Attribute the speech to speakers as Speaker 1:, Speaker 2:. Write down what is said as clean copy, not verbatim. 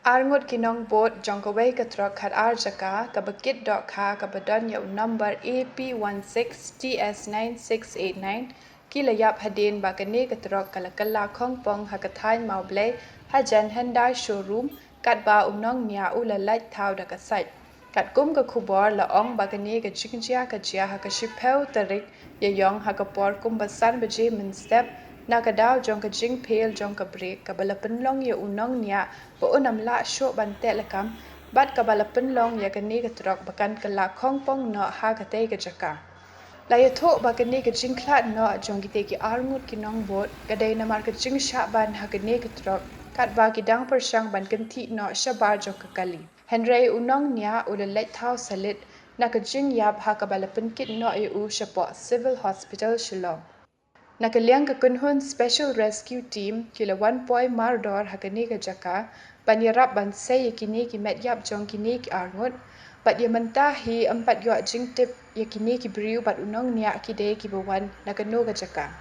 Speaker 1: Arngut kinong bot jongkaway ka trok hat arjaka kabakit dot ka kabadon ya number AP16TS9689 kilayap hadin bakane ka trok kalakala kongpong hakathai Mawblei hajan Hyundai showroom kat ba unong nia ulalait thau da kasai kat kum ka khubor la ong bakane ka jingjia ka jia hakashipeu tarik ya yong hakapor kumbasan baje min step nakadaw jong ka jing phiel jong ka break kabala penlong ya unong nia bo unam la sho ban te lakam bat kabala penlong ya kani ka trok bakan kala khongpong no ha ka te ka jaka la ya tho bakani ka jing khlat no jong ki te ki arngut ki nong bot kadai na mar ka jing sha ban ha ka ne ka trok kat ba ki dang persang ban kynthih no shabar jong ka kali henry unong nia ulalai thau salit na ka jing yap ha kabala penkit no eu shapo civil hospital shillong Nakaliang ka kunhun Special Rescue Team kila 1 Mardor hakani ka jaka panyarap bansay yakini ki medyap jong kini ki arngut pat ya mentahi empat yo jingtip yakini ki briu pat unong niya ki de ki bawan nakano ka jaka